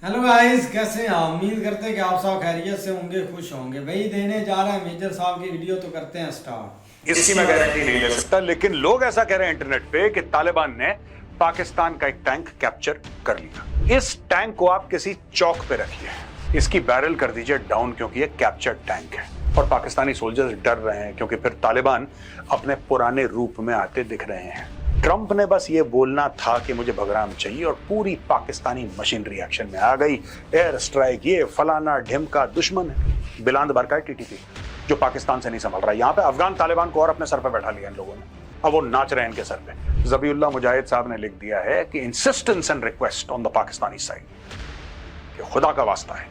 Hello guys, कैसे हैं आप? उम्मीद करते हैं कि आप सब खैरियत से होंगे, खुश होंगे। भाई देने जा रहा है मेजर साहब की वीडियो, तो करते हैं स्टार्ट। इसकी मैं गारंटी नहीं ले सकता, लेकिन लोग ऐसा कह रहे हैं इंटरनेट पे कि तालिबान ने पाकिस्तान का एक टैंक कैप्चर कर लिया। इस टैंक को आप किसी चौक पे रखिए, इसकी बैरल कर दीजिए डाउन, क्योंकि ये कैप्चर्ड टैंक है और पाकिस्तानी सोल्जर्स डर रहे हैं क्योंकि फिर तालिबान अपने पुराने रूप में आते दिख रहे हैं। ट्रंप ने बस ये बोलना था कि मुझे बगराम चाहिए और पूरी पाकिस्तानी मशीनरी एक्शन में आ गई। एयर स्ट्राइक, ये फलाना ढिमका, दुश्मन है बिलांद भर का टीटीपी जो पाकिस्तान से नहीं संभल रहा। यहाँ पे अफगान तालिबान को और अपने सर पे बैठा लिया इन लोगों ने, अब वो नाच रहे हैं इनके सर पे। जबीउल्लाह मुजाहिद साहब ने लिख दिया है कि insistence and request on the Pakistani side, कि खुदा का वास्ता है,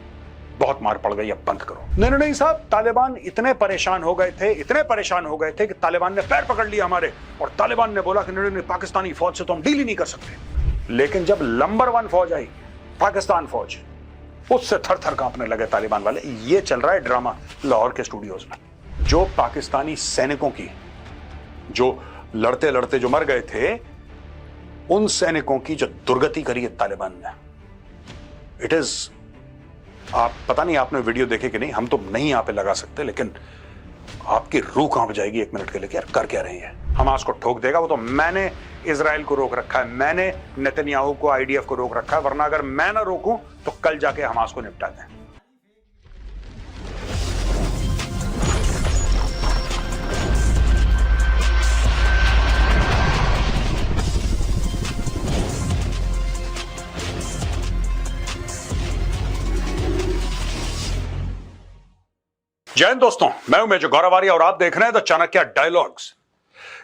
बहुत मार पड़ गई, अब बंद करो। नहीं साहब, तालिबान इतने परेशान हो गए थे कि तालिबान ने पैर पकड़ लिया हमारे, और तालिबान ने बोला कि नहीं, पाकिस्तानी फौज से तो हम डील ही नहीं कर सकते। लेकिन जब नंबर 1 फौज आई, पाकिस्तान फौज, उससे थर थर कांपने लगे तालिबान वाले। ये चल रहा है ड्रामा लाहौर के स्टूडियोज में। जो पाकिस्तानी सैनिकों की, जो लड़ते लड़ते जो मर गए थे, उन सैनिकों की जो दुर्गति करी है तालिबान ने, इट इज, आप पता नहीं आपने वीडियो देखे कि नहीं, हम तो नहीं यहां पे लगा सकते, लेकिन आपकी रूह कांप जाएगी एक मिनट के लिए, यार कर क्या रही है। हमास को ठोक देगा वो तो। मैंने इजराइल को रोक रखा है, मैंने नेतन्याहू को, आईडीएफ को रोक रखा है, वरना अगर मैं ना रोकूं तो कल जाके हमास को निपटा दें। जय हिंद दोस्तों, मैं हूं मेजर गौरव आर्य और आप देख रहे हैं द चाणक्य डायलॉग्स।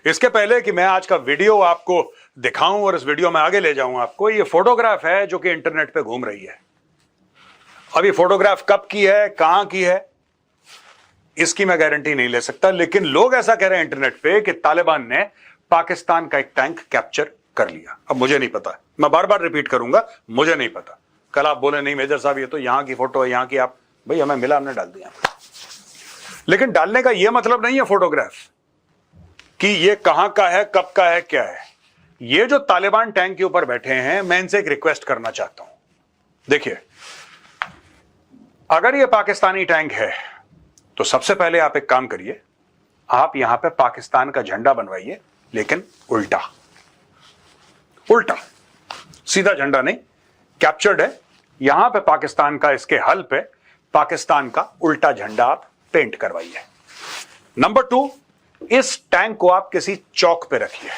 इसके पहले कि मैं आज का वीडियो आपको दिखाऊं और इस वीडियो में आगे ले जाऊं आपको, ये फोटोग्राफ है जो कि इंटरनेट पे घूम रही है। अब ये फोटोग्राफ कब की है, कहां की है, इसकी मैं गारंटी नहीं ले सकता, लेकिन लोग ऐसा कह रहे हैं इंटरनेट पे कि तालिबान ने पाकिस्तान का एक टैंक कैप्चर कर लिया। अब मुझे नहीं पता, मैं बार बार रिपीट करूंगा, मुझे नहीं पता। कल आप बोले नहीं मेजर साहब ये तो यहां की फोटो है, यहां की, आप भाई हमें मिला, हमने डाल दिया। लेकिन डालने का यह मतलब नहीं है फोटोग्राफ कि ये कहां का है, कब का है, क्या है। ये जो तालिबान टैंक के ऊपर बैठे हैं, मैं इनसे एक रिक्वेस्ट करना चाहता हूं। देखिए, अगर ये पाकिस्तानी टैंक है तो सबसे पहले आप एक काम करिए, आप यहां पे पाकिस्तान का झंडा बनवाइए, लेकिन उल्टा उल्टा, सीधा झंडा नहीं, कैप्चर्ड है। यहां पे पाकिस्तान का, इसके हल पे पाकिस्तान का उल्टा झंडा आप पेंट करवाइए। नंबर 2, इस टैंक को आप किसी चौक पे रखिए।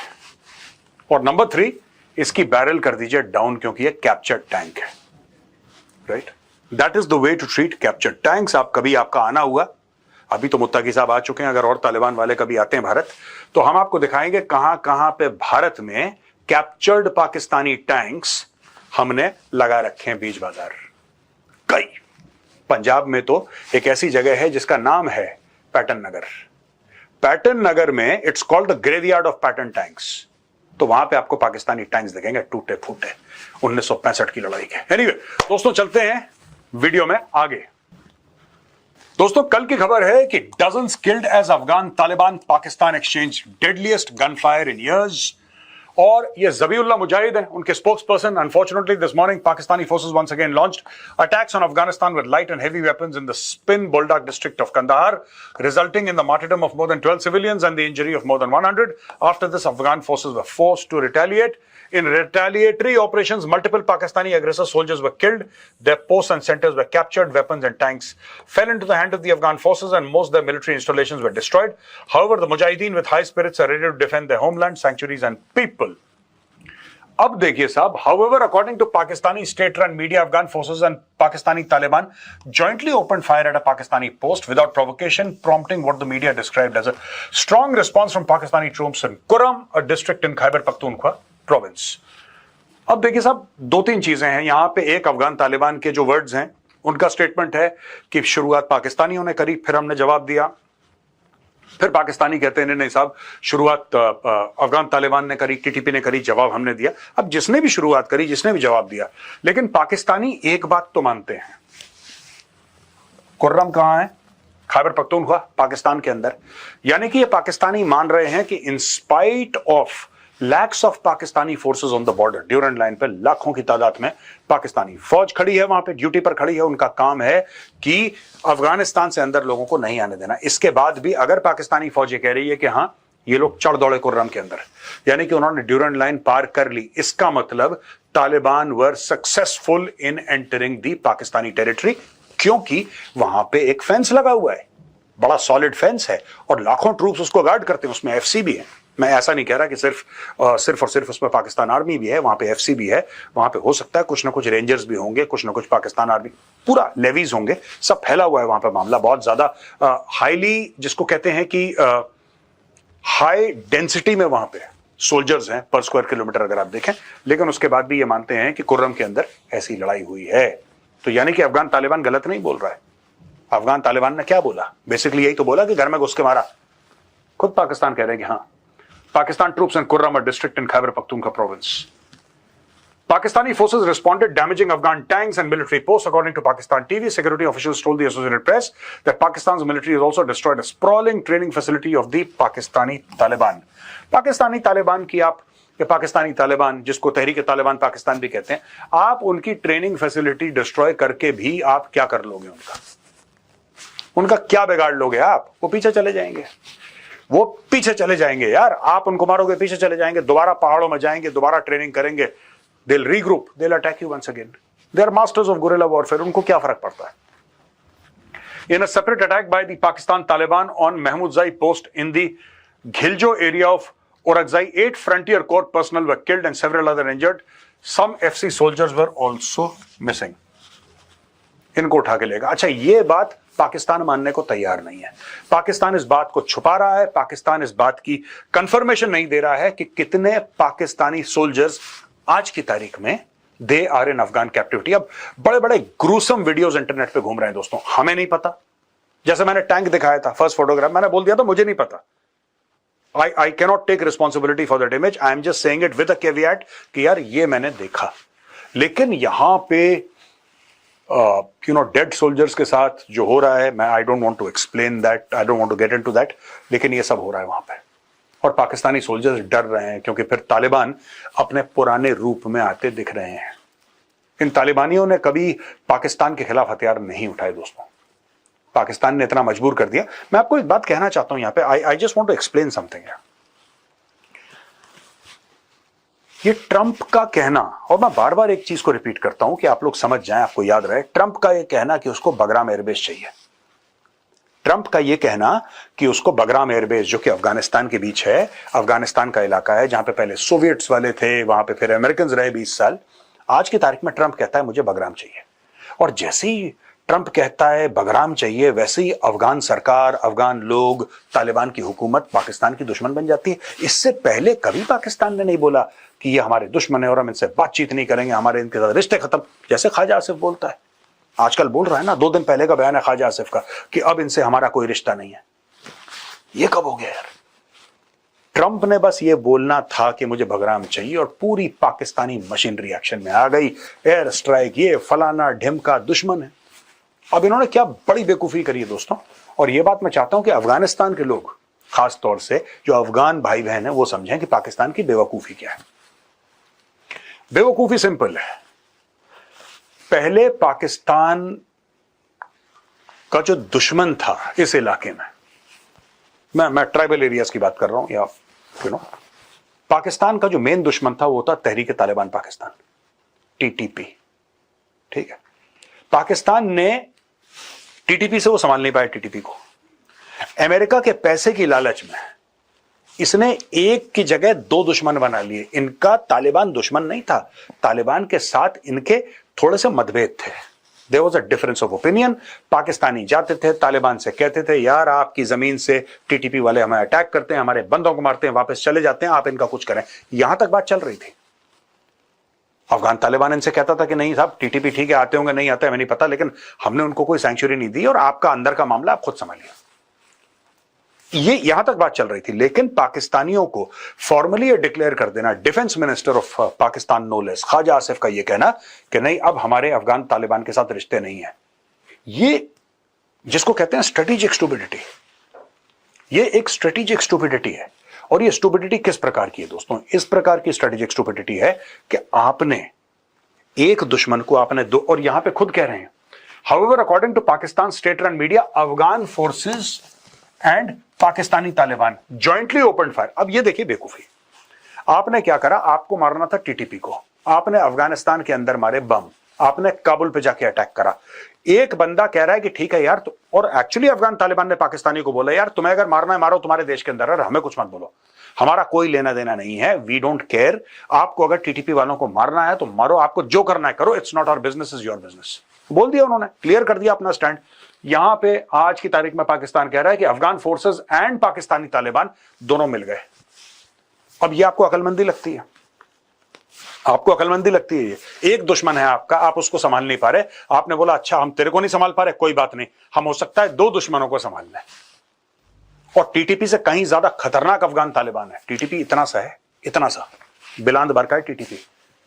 और नंबर 3, इसकी बैरल कर दीजिए डाउन, क्योंकि ये कैप्चर्ड टैंक है। Right, that is the way to treat captured tanks. आप कभी, आपका आना हुआ, अभी तो मुत्ताकी साहब आ चुके हैं, अगर और तालिबान वाले कभी आते हैं भारत तो हम आपको दिखाएंगे कहां कहां पे भारत में कैप्चर्ड पाकिस्तानी टैंक्स हमने लगा रखे हैं बीच बाजार। कई पंजाब में तो एक ऐसी जगह है जिसका नाम है पैटर्न नगर। पैटर्न नगर में it's called the graveyard of pattern tanks. तो वहां पे आपको पाकिस्तानी टैंक्स दिखेंगे, टूटे फूटे, 1965 की लड़ाई के। एनीवे दोस्तों, चलते हैं वीडियो में आगे। दोस्तों, कल की खबर है कि dozens killed as Afghan Taliban Pakistan exchange deadliest gun fire in years. और ये जबीउल्लाह मुजाहिद हैं, उनके spokesperson. Unfortunately this morning Pakistani forces once again launched attacks on Afghanistan with light and heavy weapons in the Spin Boldak district of Kandahar, resulting in the martyrdom of more than 12 civilians and the injury of more than 100. After this, Afghan forces were forced to retaliate. In retaliatory operations, multiple Pakistani aggressor soldiers were killed, their posts and centers were captured, weapons and tanks fell into the hands of the Afghan forces, and most of their military installations were destroyed. However, the Mujahideen with high spirits are ready to defend their homeland, sanctuaries and people. अब देखिए साहब, however, according to Pakistani state-run media, Afghan forces and Pakistani Taliban jointly opened fire at a Pakistani post without provocation, prompting what the media described as a strong response from Pakistani troops in Kurram, a district in Khyber Pakhtunkhwa province. अब देखिए साहब, 2-3 चीजें हैं यहां पे। एक, अफगान तालिबान के जो वर्ड्स हैं, उनका स्टेटमेंट है कि शुरुआत पाकिस्तानियों ने करी, फिर हमने जवाब दिया। फिर पाकिस्तानी कहते हैं नहीं साहब, शुरुआत अफगान तालिबान ने करी, टीटीपी ने करी, जवाब हमने दिया। अब जिसने भी शुरुआत करी, जिसने भी जवाब दिया, लेकिन पाकिस्तानी एक बात तो मानते हैं। कुर्रम कहां है? खैबर पख्तूनख्वा, पाकिस्तान के अंदर। यानी कि ये पाकिस्तानी मान रहे हैं कि in spite of lakhs of Pakistani forces on the border, Durand Line पे लाखों की तादाद में पाकिस्तानी फौज खड़ी है, वहां पे ड्यूटी पर खड़ी है। उनका काम है कि अफगानिस्तान से अंदर लोगों को नहीं आने देना। इसके बाद भी अगर पाकिस्तानी फौज ये कह रही है कि हाँ ये लोग चढ़ दौड़े कुर्रम के अंदर, यानी कि उन्होंने ड्यूरेंट लाइन पार कर ली, इसका मतलब तालिबान वर successful in entering the Pakistani territory, क्योंकि वहां पे एक फेंस लगा हुआ है, बड़ा सॉलिड फेंस है और लाखों ट्रूप्स उसको गार्ड करते हैं। उसमें एफसी भी है। मैं ऐसा नहीं कह रहा कि सिर्फ और सिर्फ उसमें पाकिस्तान आर्मी भी है, वहां पे एफसी भी है, वहां पे हो सकता है कुछ ना कुछ रेंजर्स भी होंगे, कुछ ना कुछ पाकिस्तान आर्मी, पूरा लेवीज होंगे, सब फैला हुआ है वहां पे मामला। बहुत ज्यादा हाईली, जिसको कहते हैं कि हाई डेंसिटी में वहां पे सोल्जर्स हैं पर स्क्वायर किलोमीटर अगर आप देखें, लेकिन उसके बाद भी ये मानते हैं कि कुर्रम के अंदर ऐसी लड़ाई हुई है। तो यानी कि अफगान तालिबान गलत नहीं बोल रहा है। अफगान तालिबान ने क्या बोला? बेसिकली यही तो बोला कि घर में घुस के मारा। खुद पाकिस्तान कह रहे हैं कि हाँ, Pakistan troops in Kurram district in Khyber Pakhtunkhwa province. Pakistani forces responded, damaging Afghan tanks and military posts. According to Pakistan TV, security officials told the Associated Press that Pakistan's military has also destroyed a sprawling training facility of the Pakistani Taliban. Pakistani Taliban की आप, या पाकिस्तानी तालिबान, जिसको तहरीक तालिबान पाकिस्तान भी कहते हैं, आप उनकी training facility destroy करके भी आप क्या कर लोगे? उनका क्या बिगाड़ लोगे आप? वो पीछे चले जाएंगे, वो पीछे चले जाएंगे यार। आप उनको मारोगे, पीछे चले जाएंगे, दोबारा पहाड़ों में जाएंगे, दोबारा ट्रेनिंग करेंगे, they'll regroup, they'll attack you once again. They are masters of guerrilla warfare. उनको क्या फर्क पड़ता है? In a separate attack by the Pakistan Taliban on Mahmoudzai post in the Ghiljo area of Orakzai, 8 Frontier Corps personnel were killed and several other injured. Some FC soldiers were also missing. इनको उठा के लेगा। अच्छा, ये बात पाकिस्तान मानने को तैयार नहीं है। पाकिस्तान इस बात को छुपा रहा है। पाकिस्तान इस बात की कंफर्मेशन नहीं दे रहा है कि कितने पाकिस्तानी सोल्जर्स आज की तारीख में they are in Afghan captivity. अब बड़े बड़े ग्रूसम वीडियोस इंटरनेट पे घूम रहे हैं दोस्तों, हमें नहीं पता। जैसे मैंने टैंक दिखाया था, फर्स्ट फोटोग्राफ, मैंने बोल दिया था मुझे नहीं पता। I can not take responsibility for that image, I am just saying it with a caveat कि यार ये मैंने देखा। लेकिन यहां पे डेड सोल्जर्स के साथ जो हो रहा है, मैं I don't want to explain that, I don't want to get into that, लेकिन ये सब हो रहा है वहां पे। और पाकिस्तानी सोल्जर्स डर रहे हैं क्योंकि फिर तालिबान अपने पुराने रूप में आते दिख रहे हैं। इन तालिबानियों ने कभी पाकिस्तान के खिलाफ हथियार नहीं उठाए दोस्तों, पाकिस्तान ने इतना मजबूर कर दिया। मैं आपको एक बात कहना चाहता हूं यहां पे, I just want to explain something. ये ट्रंप का कहना, और मैं बार बार एक चीज को रिपीट करता हूं कि आप लोग समझ जाएं, आपको याद रहे, ट्रंप का ये कहना कि उसको बगराम एयरबेस चाहिए, ट्रंप का यह कहना कि उसको बगराम एयरबेस, जो कि अफगानिस्तान के बीच है, अफगानिस्तान का इलाका है जहां पे पहले सोवियट्स वाले थे, वहां पे फिर अमेरिकन रहे 20 साल, आज की तारीख में ट्रंप कहता है मुझे बगराम चाहिए। और जैसे ही ट्रंप कहता है बगराम चाहिए, वैसे ही अफगान सरकार, अफगान लोग, तालिबान की हुकूमत पाकिस्तान की दुश्मन बन जाती है। इससे पहले कभी पाकिस्तान ने नहीं बोला कि ये हमारे दुश्मन है और हम इनसे बातचीत नहीं करेंगे, हमारे इनके साथ रिश्ते खत्म, जैसे ख्वाजा आसिफ बोलता है, आजकल बोल रहा है ना। 2 दिन पहले का बयान है ख्वाजा आसिफ का कि अब इनसे हमारा कोई रिश्ता नहीं है। ये कब हो गया यार? ट्रंप ने बस ये बोलना था कि मुझे बगराम चाहिए और पूरी पाकिस्तानी मशीनरी एक्शन में आ गई, एयर स्ट्राइक, ये फलाना ढिमका, दुश्मन है। अब इन्होंने क्या बड़ी बेवकूफी करी है दोस्तों, और ये बात मैं चाहता हूं कि अफगानिस्तान के लोग, खास तौर से जो अफगान भाई बहन है, वो समझें कि पाकिस्तान की बेवकूफी क्या है। बेवकूफी सिंपल है। पहले पाकिस्तान का जो दुश्मन था इस इलाके में, मैं ट्राइबल एरियाज की बात कर रहा हूं, या पाकिस्तान का जो मेन दुश्मन था वो था तहरीक तालिबान पाकिस्तान, टीटीपी। ठीक है, पाकिस्तान ने टीटीपी से वो संभाल नहीं पाया टीटीपी को। अमेरिका के पैसे की लालच में इसने एक की जगह 2 दुश्मन बना लिए। इनका तालिबान दुश्मन नहीं था, तालिबान के साथ इनके थोड़े से मतभेद थे, there was a difference of opinion. Pakistani जाते थे तालिबान से, कहते थे यार आपकी जमीन से टीटीपी वाले हमें अटैक करते हैं, हमारे बंदों को मारते हैं, वापस चले जाते हैं, आप इनका कुछ करें। यहां तक बात चल रही थी। अफगान तालिबान इनसे कहता था कि नहीं साहब, टीटीपी ठीक है, आते होंगे, नहीं आते हमें नहीं पता, लेकिन हमने उनको कोई सैंक्चुरी नहीं दी और आपका अंदर का मामला आप खुद संभालिए। ये यहां तक बात चल रही थी। लेकिन पाकिस्तानियों को फॉर्मली डिक्लेयर कर देना, defence minister of Pakistan no less Khawaja Asif का यह कहना कि नहीं अब हमारे अफगान तालिबान के साथ रिश्ते नहीं है, ये जिसको कहते हैं स्ट्रेटेजिक स्टुपिडिटी, ये एक स्ट्रेटेजिक स्टुपिडिटी है। और ये स्टुपिडिटी किस प्रकार की है दोस्तों? इस प्रकार की स्ट्रेटेजिक स्टुपिडिटी है कि आपने एक दुश्मन को आपने दो, और यहां पे खुद कह रहे हैं, however according to Pakistan state run media, Afghan forces and Pakistani Taliban jointly open fire. अब ये देखिए बेवकूफी, आपने क्या करा, आपको मारना था टीटीपी को, आपने अफगानिस्तान के अंदर मारे बम, आपने काबुल पे जाके अटैक करा। एक बंदा कह रहा है कि ठीक है यार, तो और एक्चुअली अफगान तालिबान ने पाकिस्तानी को बोला यार तुम्हें अगर मारना है मारो, तुम्हारे देश के अंदर है, हमें कुछ मत बोलो, हमारा कोई लेना देना नहीं है, वी डोंट केयर, आपको अगर टीटीपी वालों को मारना है तो मारो, आपको जो करना है करो, it's not our business, is your business. बोल दिया उन्होंने, क्लियर कर दिया अपना स्टैंड। यहां पे आज की तारीख में पाकिस्तान कह रहा है कि अफगान फोर्सेस एंड पाकिस्तानी तालिबान दोनों मिल गए। अब ये आपको अकलमंदी लगती है? आपको अकलमंदी लगती है? ये एक दुश्मन है आपका, आप उसको संभाल नहीं पा रहे, आपने बोला अच्छा हम तेरे को नहीं संभाल पा रहे, कोई बात नहीं, हम हो सकता है दो दुश्मनों को संभाल लें। और टीटीपी से कहीं ज्यादा खतरनाक अफगान तालिबान है। टीटीपी इतना सा है, इतना सा बिलांद भर का है टीटीपी,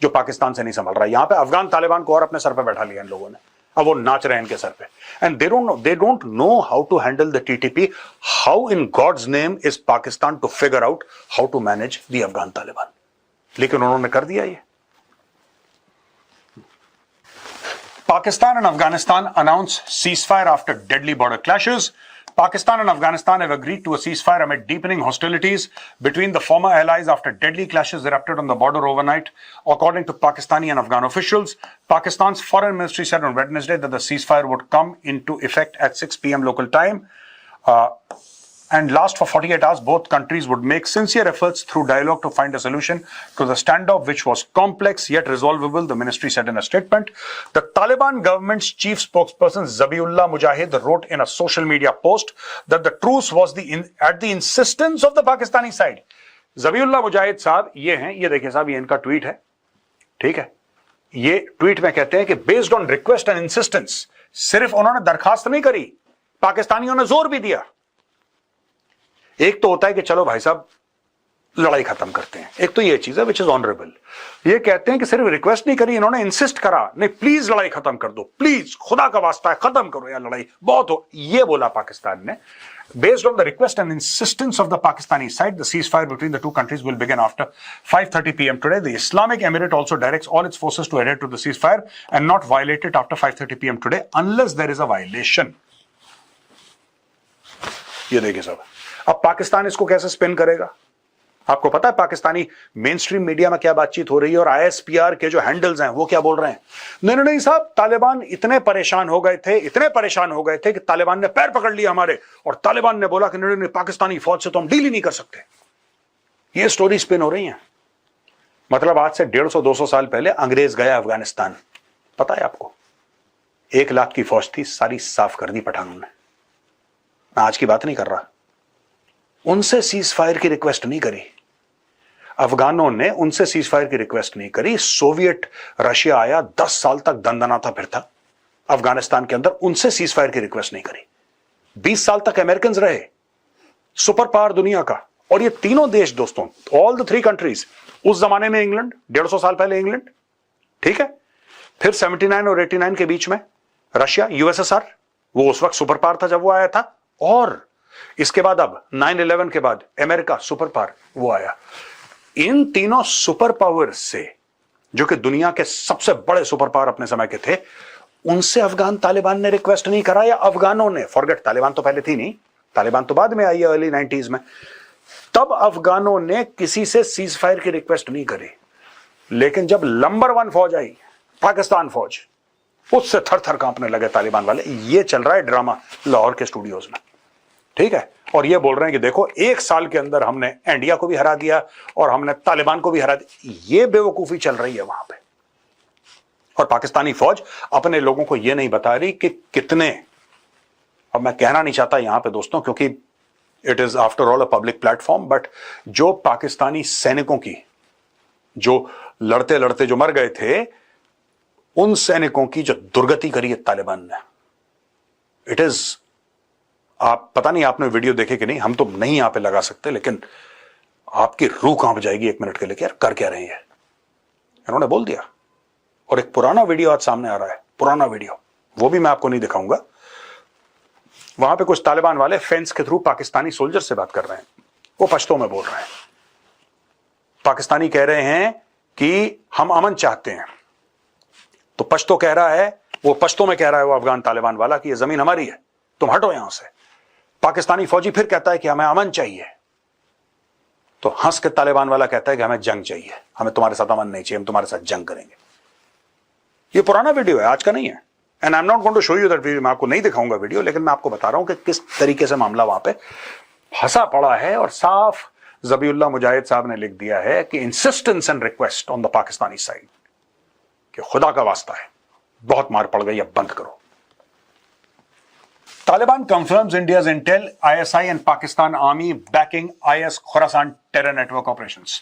जो पाकिस्तान से नहीं संभाल रहा। यहां पे अफगान तालिबान को और अपने सर पे बैठा लिया इन लोगों ने, अब वो नाच रहे हैं इनके सर पे। And they don't know how to handle the TTP, how in God's name is Pakistan to figure out how to manage the Afghan Taliban. लेकिन उन्होंने कर दिया ये। Pakistan and Afghanistan announce ceasefire after deadly border clashes. Pakistan and Afghanistan have agreed to a ceasefire amid deepening hostilities between the former allies after deadly clashes erupted on the border overnight, according to Pakistani and Afghan officials. Pakistan's foreign ministry said on Wednesday that the ceasefire would come into effect at 6 p.m. local time and last for 48 hours. Both countries would make sincere efforts through dialogue to find a solution to the standoff, which was complex yet resolvable, the ministry said in a statement. The Taliban government's chief spokesperson Zabiullah Mujahid wrote in a social media post that the truce was at the insistence of the Pakistani side. Zabiullah Mujahid साहब ये हैं, ये देखिए साहब, ये इनका tweet है, ठीक है। ये ट्वीट में कहते हैं कि based on request and insistence, सिर्फ उन्होंने दरखास्त नहीं करी, पाकिस्तानियों ने जोर भी दिया। एक तो होता है कि चलो भाई साहब लड़ाई खत्म करते हैं, एक तो ये चीज है विच इज ऑनरेबल। ये कहते हैं कि सिर्फ रिक्वेस्ट नहीं करी इन्होंने, इंसिस्ट करा, नहीं प्लीज लड़ाई खत्म कर दो, प्लीज खुदा का वास्ता है खत्म करो यार लड़ाई, बहुत हो, ये बोला पाकिस्तान ने। Based on the request and insistence of the Pakistani side, the ceasefire between the two countries will begin after 5:30 p.m. today. The Islamic Emirate also directs all its forces to adhere to the ceasefire and not violate it after 5:30 p.m. today unless there is a violation. ये देखिए साहब, अब पाकिस्तान इसको कैसे spin करेगा? आपको पता है पाकिस्तानी मेन स्ट्रीम मीडिया में क्या बातचीत हो रही है और आईएसपीआर के जो हैंडल्स हैं वो क्या बोल रहे हैं? नहीं नहीं साहब, तालिबान इतने परेशान हो गए थे कि तालिबान ने पैर पकड़ लिया हमारे, और तालिबान ने बोला कि नहीं नहीं पाकिस्तानी फौज से तो हम डील ही नहीं कर सकते। ये स्टोरी स्पिन हो रही है। मतलब आज से 150-200 साल पहले अंग्रेज गया अफगानिस्तान, पता है आपको? 1 लाख की फौज थी, सारी साफ कर दी पठानों ने। मैं आज की बात नहीं कर रहा, उनसे सीज फायर की रिक्वेस्ट नहीं करी, अफगानों ने उनसे सीज फायर की रिक्वेस्ट नहीं करी। सोवियत रशिया आया, 10 साल तक दंदनाता फिरता अफगानिस्तान के अंदर, उनसे सीज फायर की रिक्वेस्ट नहीं करी। 20 साल तक अमेरिकन रहे, सुपर पावर दुनिया का, और ये तीनों देश दोस्तों, ऑल द 3 कंट्रीज, उस जमाने में इंग्लैंड, 150 साल पहले इंग्लैंड, ठीक है, फिर 79 और 89 के बीच में रशिया, यूएसएसआर, वो उस वक्त सुपर पावर था जब वो आया था, और इसके बाद अब 9/11 के बाद अमेरिका सुपर पावर वो आया। इन तीनों सुपर पावर से, जो कि दुनिया के सबसे बड़े सुपर पावर अपने समय के थे, उनसे अफगान तालिबान ने रिक्वेस्ट नहीं करा, या अफगानों ने, फॉरगेट तालिबान तो पहले थी नहीं, तालिबान तो बाद में आई है अर्ली 90s में, तब अफगानों ने किसी से सीज फायर की रिक्वेस्ट नहीं करी। लेकिन जब नंबर 1 फौज आई, पाकिस्तान फौज, उससे थर थर कांपने लगे तालिबान वाले। ये चल रहा है ड्रामा लाहौर के स्टूडियोज में, ठीक है। और ये बोल रहे हैं कि देखो 1 साल के अंदर हमने इंडिया को भी हरा दिया और हमने तालिबान को भी हरा दिया। ये बेवकूफी चल रही है वहां पे। और पाकिस्तानी फौज अपने लोगों को यह नहीं बता रही कि कितने, अब मैं कहना नहीं चाहता यहां पे दोस्तों, क्योंकि it is after all a public platform, but जो पाकिस्तानी सैनिकों की, जो लड़ते लड़ते जो मर गए थे, उन सैनिकों की जो दुर्गति करी है तालिबान ने, इट इज, आप पता नहीं आपने वीडियो देखे कि नहीं, हम तो नहीं यहां पे लगा सकते, लेकिन आपकी रूह कांप जाएगी 1 मिनट के लिए, यार कर क्या रहे हैं, इन्होंने बोल दिया। और एक पुराना वीडियो आज सामने आ रहा है, पुराना वीडियो, वो भी मैं आपको नहीं दिखाऊंगा। वहां पे कुछ तालिबान वाले फेंस के थ्रू पाकिस्तानी सोल्जर से बात कर रहे हैं, वो पश्तो में बोल रहे हैं। पाकिस्तानी कह रहे हैं कि हम अमन चाहते हैं, तो पश्तो कह रहा है, वो पश्तो में कह रहा है वो अफगान तालिबान वाला कि ये जमीन हमारी है, तुम हटो यहां से। पाकिस्तानी फौजी फिर कहता है कि हमें अमन चाहिए, तो हंस के तालिबान वाला कहता है कि हमें जंग चाहिए, हमें तुम्हारे साथ अमन नहीं चाहिए, हम तुम्हारे साथ जंग करेंगे। ये पुराना वीडियो है, आज का नहीं है। And I am not going to show you that video, मैं आपको नहीं दिखाऊंगा वीडियो, लेकिन मैं आपको बता रहा हूं कि किस तरीके से मामला वहां पे फंसा पड़ा है। और साफ ज़बीउल्लाह मुजाहिद साहब ने लिख दिया है कि insistence and request on the Pakistani side, कि खुदा का वास्ता है, बहुत मार पड़ गई, अब बंद करो। Taliban confirms India's intel, ISI and Pakistan army backing IS Khorasan terror network operations.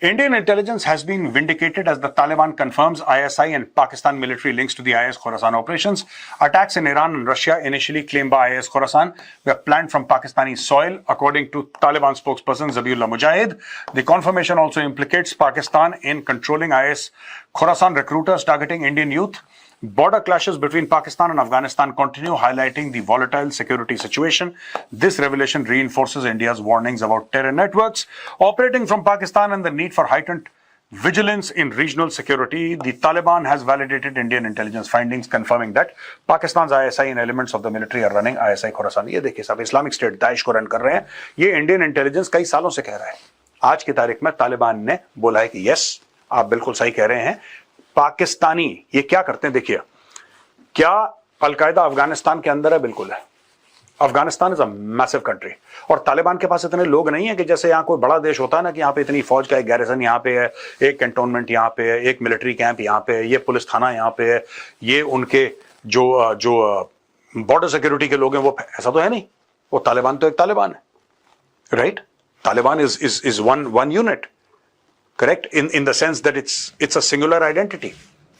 Indian intelligence has been vindicated as the Taliban confirms ISI and Pakistan military links to the IS Khorasan operations. Attacks in Iran and Russia, initially claimed by IS Khorasan, were planned from Pakistani soil, according to Taliban spokesperson Zabihullah Mujahid. The confirmation also implicates Pakistan in controlling IS Khorasan recruiters targeting Indian youth. Border clashes between Pakistan and Afghanistan continue, highlighting the volatile security situation. This revelation reinforces India's warnings about terror networks operating from Pakistan and the need for heightened vigilance in regional security. The Taliban has validated Indian intelligence findings, confirming that Pakistan's ISI and elements of the military are running ISI Khorasan. ये देखिए साहब, Islamic state Daesh को run कर रहे हैं। ये Indian intelligence कई सालों से कह रहा है। आज की तारीख में तालिबान ने बोला है कि यस, आप बिल्कुल सही कह रहे हैं। पाकिस्तानी ये क्या करते हैं, देखिए, क्या अलकायदा अफगानिस्तान के अंदर है? बिल्कुल है। Afghanistan is a massive country, और तालिबान के पास इतने लोग नहीं है कि जैसे यहां कोई बड़ा देश होता है ना, कि यहां पे इतनी फौज का एक गैरिसन यहां पे है, एक कैंटोनमेंट यहां पे है, एक मिलिट्री कैंप यहां पे है, ये पुलिस थाना यहां पे है, ये उनके जो बॉर्डर सिक्योरिटी के लोग हैं, वो ऐसा तो है नहीं। वो तालिबान तो एक तालिबान है, right? Taliban is one unit, correct, in the sense that it's a singular identity,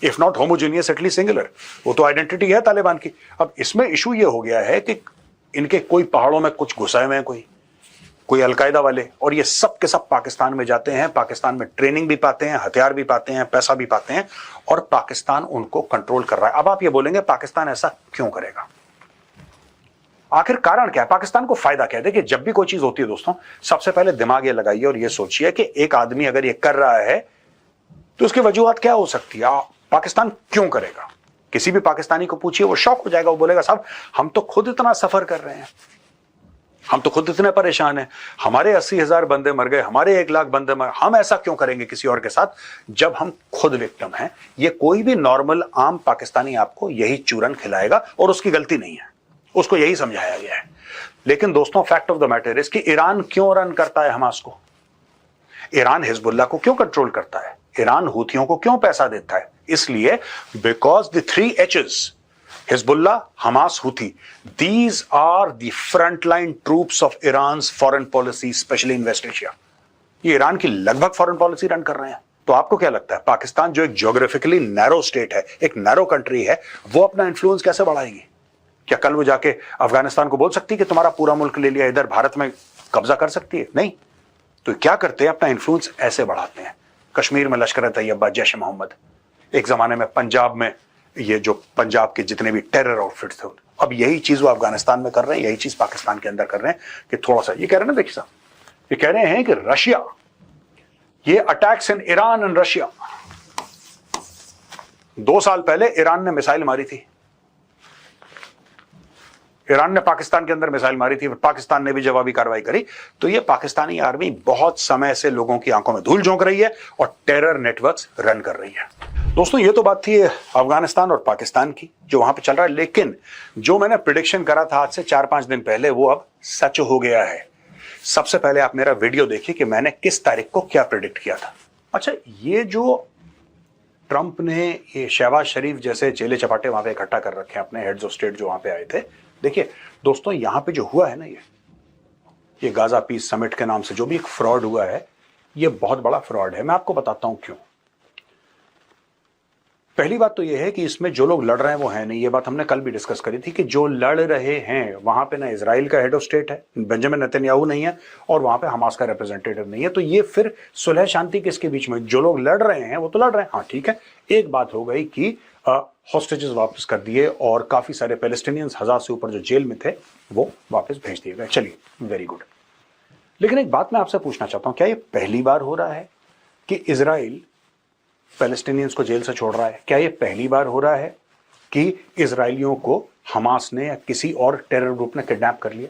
if not homogeneous at least singular. वो तो आइडेंटिटी है तालिबान की। अब इसमें इशू ये हो गया है कि इनके कोई पहाड़ों में कुछ घुसाए हुए हैं, कोई अलकायदा वाले, और ये सब के सब पाकिस्तान में जाते हैं, पाकिस्तान में ट्रेनिंग भी पाते हैं, हथियार भी पाते हैं, पैसा भी पाते हैं, और पाकिस्तान उनको कंट्रोल कर रहा है। अब आप ये बोलेंगे पाकिस्तान ऐसा क्यों करेगा? आखिर कारण क्या है? पाकिस्तान को फायदा क्या है? देखिए, जब भी कोई चीज होती है दोस्तों, सबसे पहले दिमाग ये लगाइए और ये सोचिए कि एक आदमी अगर ये कर रहा है तो उसकी वजूहत क्या हो सकती है, पाकिस्तान क्यों करेगा? किसी भी पाकिस्तानी को पूछिए, वो शॉक हो जाएगा। वो बोलेगा साहब, हम तो खुद इतना सफर कर रहे हैं, हम तो खुद इतने परेशान हैं, हमारे 80,000 बंदे मर गए, हमारे 1 लाख बंदे मर, हम ऐसा क्यों करेंगे किसी और के साथ जब हम खुद विक्टिम हैं? ये कोई भी नॉर्मल आम पाकिस्तानी आपको यही चूरन खिलाएगा, और उसकी गलती नहीं है, उसको यही समझाया गया है। लेकिन दोस्तों, fact of the matter is कि ईरान क्यों रन करता है हमास को? ईरान हिजबुल्लाह को क्यों कंट्रोल करता है? ईरान हूथियों को क्यों पैसा देता है? इसलिए because the 3 H's, Hezbollah, Hamas, Houthi, these are the frontline troops of Iran's foreign policy, especially in West Asia. ये ईरान की लगभग फॉरेन पॉलिसी रन कर रहे हैं। तो आपको क्या लगता है, पाकिस्तान जो एक ज्योग्राफिकली नैरो स्टेट है, एक नैरो कंट्री है, वो अपना इंफ्लुएंस कैसे बढ़ाएगी? क्या कल वो जाके अफगानिस्तान को बोल सकती है कि तुम्हारा पूरा मुल्क ले लिया, इधर भारत में कब्जा कर सकती है? नहीं। तो क्या करते हैं, अपना इन्फ्लुएंस ऐसे बढ़ाते हैं। कश्मीर में लश्कर तैयबा, जैश मोहम्मद, एक जमाने में पंजाब में ये जो पंजाब के जितने भी टेरर आउटफिट्स थे, अब यही चीज वो अफगानिस्तान में कर रहे हैं, यही चीज पाकिस्तान के अंदर कर रहे हैं। कि थोड़ा सा ये कह रहे हैं ना, देखिए साहब, ये कह रहे हैं कि रशिया, ये attacks in Iran and Russia, 2 साल पहले ईरान ने मिसाइल मारी थी, ईरान ने पाकिस्तान के अंदर मिसाइल मारी थी, पाकिस्तान ने भी जवाबी कार्रवाई करी। तो ये पाकिस्तानी आर्मी बहुत समय से लोगों की आंखों में धूल झोंक रही है और टेरर नेटवर्क्स रन कर रही है। दोस्तों, ये तो बात थी अफगानिस्तान और पाकिस्तान की, जो वहां पे चल रहा है। लेकिन जो मैंने प्रिडिक्शन करा था आज से 4-5 दिन पहले, वो अब सच हो गया है। सबसे पहले आप मेरा वीडियो देखिए कि मैंने किस तारीख को क्या प्रिडिक्ट किया था। अच्छा, ये जो ट्रंप ने ये शहबाज शरीफ जैसे चेले चपाटे वहां पे इकट्ठा कर रखे हैं, अपने हेड्स ऑफ स्टेट जो वहां पे आए थे, देखिए दोस्तों, यहां पे जो हुआ है ना, ये गाजा पीस समिट के नाम से जो भी एक फ्रॉड हुआ है, ये बहुत बड़ा फ्रॉड है। मैं आपको बताता हूं क्यों। पहली बात तो ये है कि इसमें जो लोग लड़ रहे हैं वो है नहीं। ये बात हमने कल भी डिस्कस करी थी कि जो लड़ रहे हैं वहां पे ना इजराइल का हेड ऑफ स्टेट है, बेंजामिन नेतन्याहू नहीं है, और वहां पे हमास का रिप्रेजेंटेटिव नहीं है। तो ये फिर सुलह शांति किसके बीच में? जो लोग लड़ रहे हैं वो तो लड़ रहे हैं, हाँ ठीक है। एक बात हो गई कि हॉस्टेजेस वापस कर दिए, और काफी सारे पैलेस्टीनियंस 1000 से ऊपर जो जेल में थे वो वापस भेज दिए गए। चलिए, वेरी गुड। लेकिन एक बात मैं आपसे पूछना चाहता हूं, क्या ये पहली बार हो रहा है कि इजराइल पैलेस्टीनियंस को जेल से छोड़ रहा है? क्या ये पहली बार हो रहा है कि इजरायलियों को हमास ने या किसी और टेरर ग्रुप ने किडनैप कर लिया?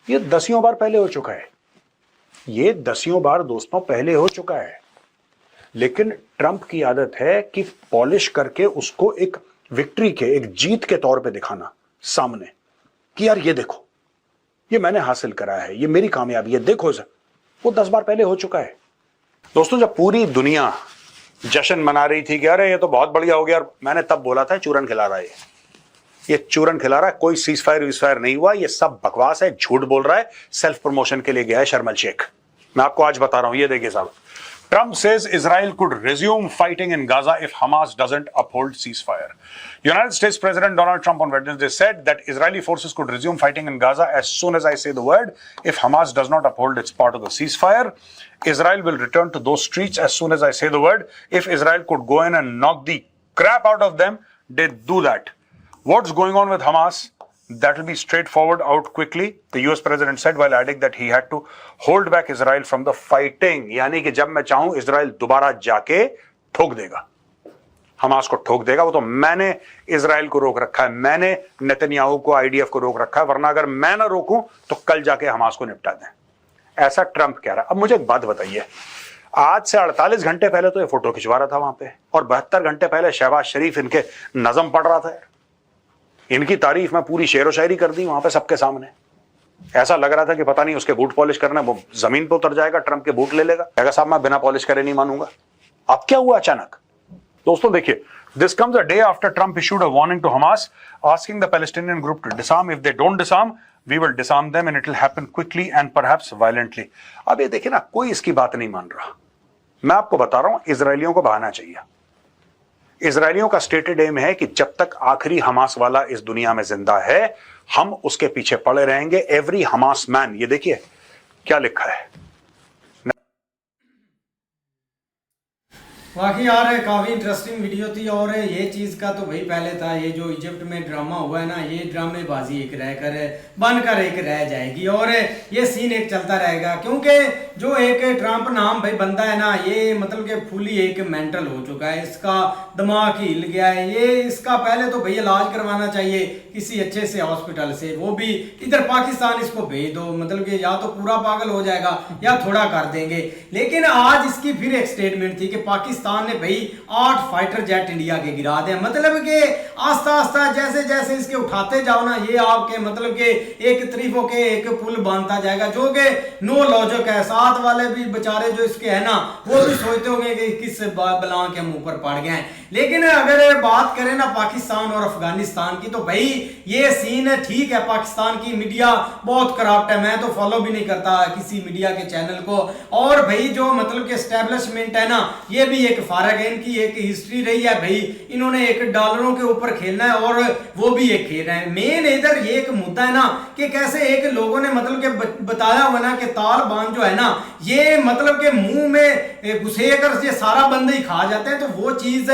ये दसियों बार पहले हो चुका है, ये दसियों बार दोस्तों पहले हो चुका है। लेकिन ट्रंप की आदत है कि पॉलिश करके उसको एक विक्ट्री के, एक जीत के तौर पे दिखाना सामने कि यार ये देखो, ये मैंने हासिल करा है, ये मेरी कामयाबी है, देखो सर। वो 10 बार पहले हो चुका है। दोस्तों, जब पूरी दुनिया जश्न मना रही थी कि अरे ये तो बहुत बढ़िया हो गया, और मैंने तब बोला था चूरन खिला रहा है, ये चूरन खिला रहा है, कोई सीजफायर नहीं हुआ, ये सब बकवास है, झूठ बोल रहा है, सेल्फ प्रमोशन के लिए गया है शर्म शेख। मैं आपको आज बता रहा हूं, ये देखिए साहब, Trump says Israel could resume fighting in Gaza if Hamas doesn't uphold ceasefire. United States President Donald Trump on Wednesday said that Israeli forces could resume fighting in Gaza as soon as I say the word if Hamas does not uphold its part of the ceasefire. Israel will return to those streets as soon as I say the word. If Israel could go in and knock the crap out of them, they'd do that. What's going on with Hamas? That will be straightforward out quickly, the US president said, while adding that he had to hold back Israel from the fighting. यानी कि जब मैं चाहूं Israel दोबारा जाके ठोक देगा, Hamas को ठोक देगा। वो तो मैंने इजराइल को रोक रखा है, मैंने नेतन्याहू को, आईडीएफ को रोक रखा है, वरना अगर मैं ना रोकूं तो कल जाके हमास को निपटा दें, ऐसा ट्रंप कह रहा है। अब मुझे एक बात बताइए, आज से 48 घंटे पहले तो ये फोटो खिंचवा रहा था वहां पे, और 72 घंटे पहले शहबाज शरीफ इनके नज़म पढ़ रहा था, इनकी तारीफ में पूरी शेर व शायरी कर दी वहां पे सबके सामने। ऐसा लग रहा था कि पता नहीं उसके बूट पॉलिश करना, वो जमीन पे उतर जाएगा, ट्रंप के बूट ले लेगा, कहेगा साहब मैं बिना पॉलिश करे नहीं मानूंगा। अब क्या हुआ अचानक? दोस्तों देखिए, this comes a day after Trump issued a warning to Hamas asking the Palestinian group to disarm. If they don't disarm we will disarm them and it will happen quickly and perhaps violently. अब ये देखिए ना, कोई इसकी बात नहीं मान रहा। मैं आपको बता रहा हूं, इजरायलियों को बहाना चाहिए। इजरायलियों का स्टेटेड एम है कि जब तक आखिरी हमास वाला इस दुनिया में जिंदा है, हम उसके पीछे पड़े रहेंगे। एवरी हमास मैन, ये देखिए क्या लिखा है। बाकी यार काफ़ी इंटरेस्टिंग वीडियो थी, और ये चीज़ का तो भाई पहले था, ये जो इजिप्ट में ड्रामा हुआ है ना, ये ड्रामेबाजी एक रहकर बनकर एक रह जाएगी, और ये सीन एक चलता रहेगा, क्योंकि जो एक ट्रंप नाम भाई बंदा है ना, ये मतलब कि फुली एक मेंटल हो चुका है, इसका दिमाग ही हिल गया है। ये इसका पहले तो भाई इलाज करवाना चाहिए किसी अच्छे से हॉस्पिटल से, वो भी इधर पाकिस्तान इसको भेज दो, मतलब कि या तो पूरा पागल हो जाएगा या थोड़ा कर देंगे। लेकिन आज इसकी फिर एक स्टेटमेंट थी कि पाकिस्तान ने भाई 8 फाइटर जेट इंडिया के गिरा दे, मतलब कि आस्ता आस्ता जैसे जैसे इसके उठाते जाओ ना, ये आपके मतलब कि एक तरीफों के एक पुल बांधता जाएगा, जो कि नो लॉजिक है। साथ वाले भी बेचारे जो इसके है ना, वो भी सोचते होंगे कि किस बला के मुंह पर पड़ गए। लेकिन अगर बात करें ना पाकिस्तान और अफगानिस्तान की, तो भाई ये सीन ठीक है, पाकिस्तान की मीडिया बहुत करप्ट है, मैं तो फॉलो भी नहीं करता किसी मीडिया के चैनल को, और भाई जो मतलब कि एस्टेब्लिशमेंट है ना, ये भी एक फारग है, इनकी एक हिस्ट्री रही है भाई, इन्होंने एक डॉलरों के ऊपर खेलना है और वो भी एक खेल रहे हैं। मेन इधर ये एक मुद्दा है ना कि कैसे एक लोगों ने मतलब कि बताया हुआ ना कि तालिबान जो है ना, ये मतलब के मुंह में घुसेकर ये सारा बंदे ही खा जाते हैं, तो वो चीज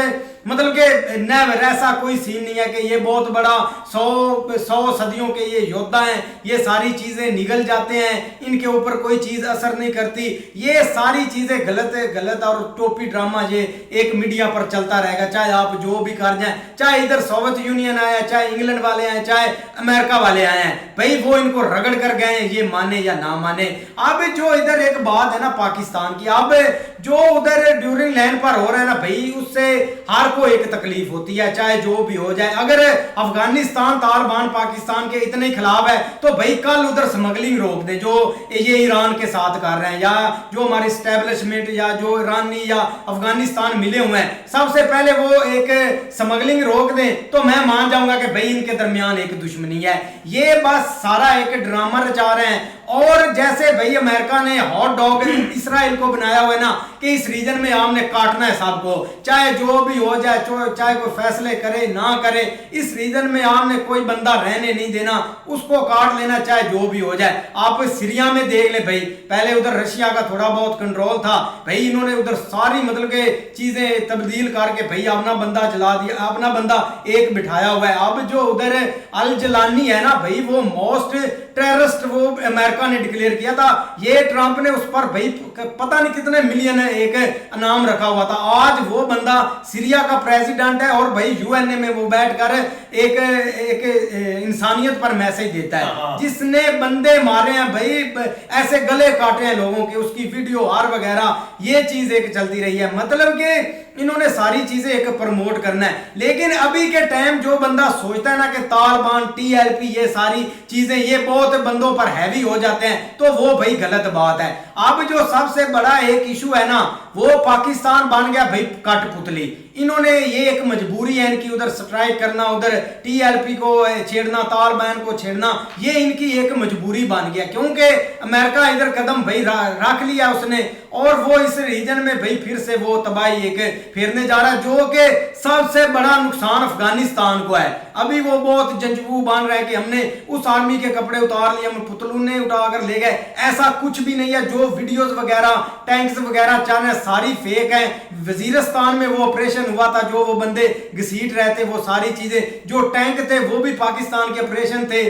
मतलब कि नेवर, ऐसा कोई सीन नहीं है कि ये बहुत बड़ा 100 सदियों के ये योद्धा हैं, ये सारी चीजें निगल जाते हैं, इनके ऊपर कोई चीज असर नहीं करती। ये सारी चीजें गलत और टोपी ड्रामा ये एक मीडिया पर चलता रहेगा, चाहे आप जो भी कर जाए, चाहे इधर सोवियत यूनियन आया, चाहे इंग्लैंड वाले आए, चाहे अमेरिका वाले आए हैं, भाई वो इनको रगड़ कर गए, ये माने या ना माने। अब जो इधर एक बात है ना पाकिस्तान की, अब जो उधर ड्यूरिंग लाइन पर हो रहा है ना भाई, उससे हर को एक तकलीफ होती है, चाहे जो भी हो जाए। अगर अफगानिस्तान तालिबान पाकिस्तान के इतने खिलाफ है, तो भाई कल उधर स्मगलिंग रोक दे, जो ये ईरान के साथ कर रहे हैं, या जो हमारे स्टैब्लिशमेंट या जो ईरानी या अफगानिस्तान मिले हुए हैं, सबसे पहले वो एक स्मगलिंग रोक दे, तो मैं मान जाऊंगा कि भाई इनके दरमियान एक दुश्मनी है। ये बस सारा एक ड्रामा रचा रहे हैं, और जैसे भाई अमेरिका ने हॉट डॉग इसराइल को बनाया हुआ है ना कि इस रीजन में हमने काटना है सबको, चाहे जो भी हो जाए, चाहे कोई फैसले करे ना करे, इस रीजन में हमने कोई बंदा रहने नहीं देना, उसको काट लेना, चाहे जो भी हो जाए। आप सीरिया में देख ले भाई, पहले उधर रशिया का थोड़ा बहुत कंट्रोल था, भाई इन्होंने उधर सारी मतलब के चीजें तब्दील करके भाई अपना बंदा चला दिया, अपना बंदा एक बिठाया हुआ है। अब जो उधर अल जलानी है ना भाई, वो मोस्ट टेररिस्ट वो अमेरिका ने डिक्लेयर किया था। ये ट्रंप ने उस पर भाई पता नहीं कितने मिलियन एक इनाम रखा हुआ था। आज वो बंदा सीरिया का प्रेसिडेंट है और भाई यूएनए में वो बैठकर एक इंसानियत पर मैसेज देता है। जिसने बंदे मारे हैं भाई, ऐसे गले काटे हैं लोगों के, उसकी वीडियो आर वगैरह ये चीज एक चलती रही है। मतलब कि इन्होंने सारी चीजें एक प्रमोट करना है। लेकिन अभी के टाइम जो बंदा सोचता है ना कि तालिबान, टीएलपी, ये सारी चीजें ये बहुत बंदों पर हैवी हो जाते हैं, तो वो भाई गलत बात है। अब जो सबसे बड़ा एक इशू है ना, वो पाकिस्तान बन गया भाई कठपुतली। इन्होंने ये एक मजबूरी है इनकी, उधर स्ट्राइक करना, उधर टीएलपी को छेड़ना, तालिबान को छेड़ना, ये इनकी एक मजबूरी बन गया। क्योंकि अमेरिका इधर कदम भाई रख लिया उसने, और वो इस रीजन में भाई फिर से वो तबाही एक फेरने जा रहा है, जो कि सबसे बड़ा नुकसान अफगानिस्तान को है। अभी वो बहुत जंजबू बांध रहा है कि हमने उस आर्मी के कपड़े उतार लिए, हम पुतलूने उठाकर ले गए। ऐसा कुछ भी नहीं है। जो वीडियोस वगैरह, टैंक्स वगैरह चैनल सारी फेक है। वजीरिस्तान में वो ऑपरेशन हुआ था, जो वो बंदे घसीट रहे थे, वो सारी चीजें, जो टैंक थे वो भी पाकिस्तान के ऑपरेशन थे,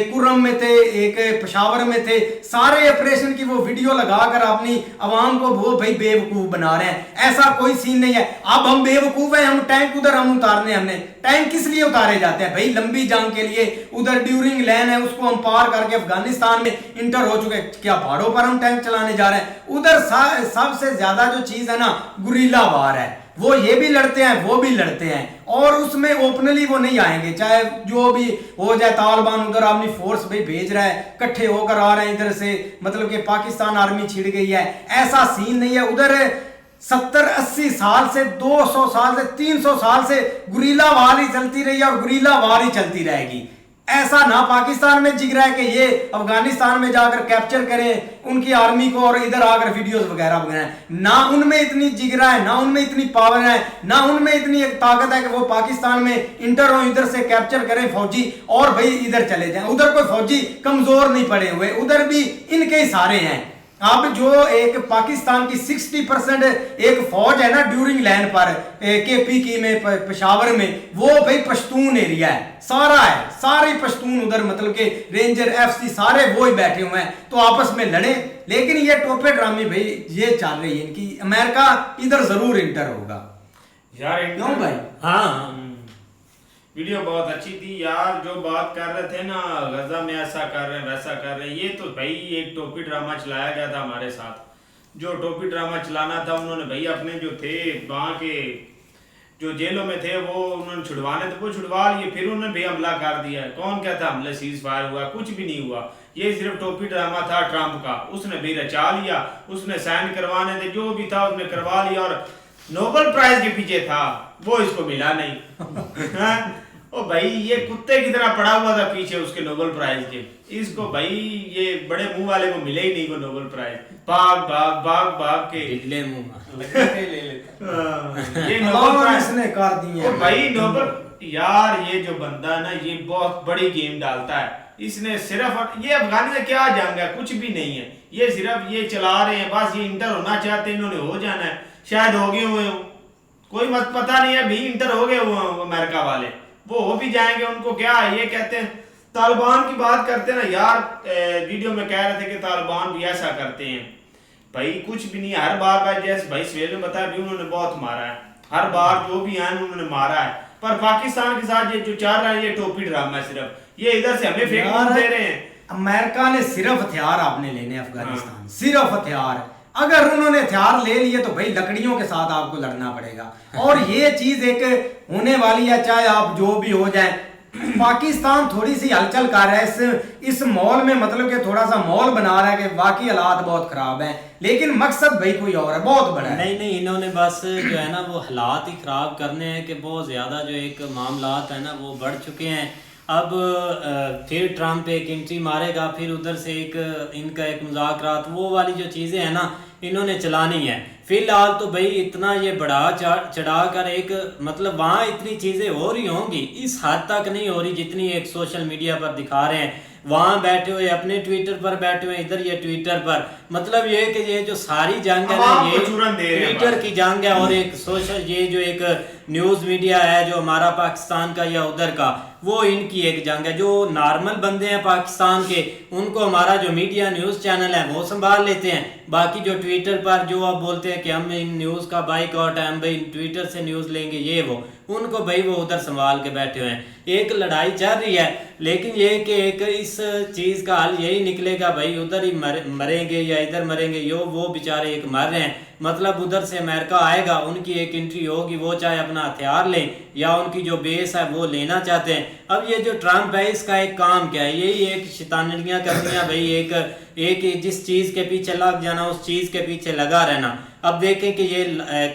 कुर्रम में थे, एक पेशावर में थे। सारे ऑपरेशन की वो वीडियो लगाकर अपनी आवाम को वो भाई बेवकूफ बना रहे हैं। ऐसा कोई सीन नहीं है। अब हम बेवकूफ हैं, हम टैंक उधर हम उतारने, हमने टैंक किस लिए उतारे जाते हैं भाई? लंबी जंग के लिए। उधर ड्यूरिंग लैन है, उसको हम पार करके अफगानिस्तान में इंटर हो चुके। क्या पहाड़ों पर हम टैंक चलाने जा रहे हैं? उधर सबसे ज्यादा जो चीज है ना, गुरीला वार है। वो ये भी लड़ते हैं, वो भी लड़ते हैं, और उसमें ओपनली वो नहीं आएंगे। चाहे जो भी हो जाए, तालिबान उधर अपनी फोर्स भाई भेज रहा है, इकट्ठे होकर आ रहे हैं इधर से, मतलब कि पाकिस्तान आर्मी छिड़ गई है, ऐसा सीन नहीं है। उधर 70-80 साल से, 200 साल से, 300 साल से गुरीला वार ही चलती रही है और गुरीला वार ही चलती रहेगी। ऐसा ना पाकिस्तान में जिगरा है कि ये अफगानिस्तान में जाकर कैप्चर करें उनकी आर्मी को और इधर आकर वीडियोस वगैरह बनाएं। ना उनमें इतनी जिगरा है, ना उनमें इतनी पावर है, ना उनमें इतनी एक ताकत है कि वो पाकिस्तान में इंटर हो, इधर से कैप्चर करें फौजी और भाई इधर चले जाएं। उधर कोई फौजी कमजोर नहीं पड़े हुए, उधर भी इनके ही सारे हैं। अब जो एक पाकिस्तान की 60% एक फौज है ना ड्यूरिंग लैंड पर, केपी की में, पेशावर में, वो भाई पश्तून एरिया है, सारा है, सारे पश्तून उधर, मतलब के रेंजर, एफसी सारे वो ही बैठे हुए हैं। तो आपस में लड़े। लेकिन ये टोपे ड्रामे भाई ये चल रही है इनकी। अमेरिका इधर जरूर इंटर होगा यार। क्यों भाई? हाँ, वीडियो बहुत अच्छी थी यार। जो बात कर रहे थे ना, गजा में ऐसा कर रहे हैं, वैसा कर रहे हैं, ये तो भाई एक टोपी ड्रामा चलाया गया था हमारे साथ। जो टोपी ड्रामा चलाना था उन्होंने भाई अपने जो थे वहाँ के जो जेलों में थे वो उन्होंने छुड़वाने थे, वो छुड़वा लिए, फिर उन्होंने भी हमला कर दिया। कौन कहता हमले सीज फायर हुआ? कुछ भी नहीं हुआ। ये सिर्फ टोपी ड्रामा था ट्रंप का। उसने भी रचा लिया, उसने साइन करवाने थे, जो भी था उसने करवा लिया, और नोबेल प्राइज के पीछे था, वो इसको मिला नहीं। ओ भाई ये कुत्ते की तरह पड़ा हुआ था पीछे उसके नोबेल प्राइज के। इसको भाई ये बड़े मुंह वाले को मिले ही नहीं वो नोबेल प्राइज। भाग भाग भाग भाग के ले मुंह ले लेता। ये नोबेल प्राइज ने कर दिए भाई। नोबेल यार, ये जो बंदा ना, ये बहुत बड़ी गेम डालता है। इसने सिर्फ ये अफगानी से क्या जंग है? कुछ भी नहीं है। ये सिर्फ ये चला रहे हैं बस। ये इंटर होना चाहते हैं, इन्होंने हो जाना है, शायद हो गए हुए हो, कोई मत पता नहीं है। भी इंटर हो गए हुए अमेरिका वाले, वो हो भी जाएंगे। उनको क्या है, ये कहते हैं तालिबान की बात करते हैं ना यार। वीडियो में कह रहे थे कि तालिबान भी ऐसा करते हैं। भाई कुछ भी नहीं है। हर बार भाई जैसे भाई सवेल ने बताया भी, उन्होंने बहुत मारा है। हर बार जो भी है उन्होंने मारा है। पर पाकिस्तान के साथ ये जो चल रहा है, ये टोपी ड्रामा है सिर्फ। ये इधर से हमें फेक दे रहे हैं। अमेरिका ने सिर्फ हथियार आपने लेने अफगानिस्तान, सिर्फ हथियार। अगर उन्होंने हथियार ले लिए तो भाई लकड़ियों के साथ आपको लड़ना पड़ेगा। और ये चीज एक होने वाली है, चाहे आप जो भी हो जाए। पाकिस्तान थोड़ी सी हलचल कर रहा है इस मॉल में, मतलब कि थोड़ा सा मॉल बना रहा है कि बाकी हालात बहुत खराब हैं, लेकिन मकसद भाई कोई और है, बहुत बड़ा है। नहीं, इन्होंने बस जो है ना वो हालात ही खराब करने हैं कि बहुत ज्यादा जो एक मामलात है ना वो बढ़ चुके हैं। अब फिर ट्रंप एक एंट्री मारेगा, फिर उधर से एक इनका एक मुज़ाकरात, वो वाली जो चीज़ें हैं ना इन्होंने चलानी है। फिलहाल तो भाई इतना ये बढ़ा चढ़ा कर एक, मतलब वहाँ इतनी चीज़ें हो रही होंगी, इस हद तक नहीं हो रही जितनी एक सोशल मीडिया पर दिखा रहे हैं। वहाँ बैठे हुए अपने ट्विटर पर बैठे हुए, इधर ये ट्विटर पर मतलब ये कि ये जो सारी जंग है ना, आवाम ये को चूरन दे रहे हैं ट्विटर बस। की जंग है और एक सोशल, ये जो एक न्यूज़ मीडिया है जो हमारा पाकिस्तान का या उधर का, वो इनकी एक जंग है। जो नॉर्मल बंदे हैं पाकिस्तान के, उनको हमारा जो मीडिया न्यूज़ चैनल है वो संभाल लेते हैं। बाकी जो ट्विटर पर जो आप बोलते हैं कि हम इन न्यूज़ का बाइकआउट है, हम भाई ट्विटर से न्यूज़ लेंगे, ये वो, उनको भाई वो उधर संभाल के बैठे हुए हैं। एक लड़ाई चल रही है, लेकिन ये कि एक इस चीज़ का हल यही निकलेगा भाई उधर ही मरेंगे या इधर मरेंगे, यो वो बेचारे एक मर रहे हैं। मतलब उधर से अमेरिका आएगा, उनकी एक एंट्री होगी, वो चाहे अपना हथियार लें या उनकी जो बेस है वो लेना चाहते हैं। अब ये जो ट्रम्प है, इसका एक काम क्या है, यही एक शैतानियाँ करनी है भाई, एक जिस चीज़ के पीछे लग जाना उस चीज़ के पीछे लगा रहना। अब देखें कि ये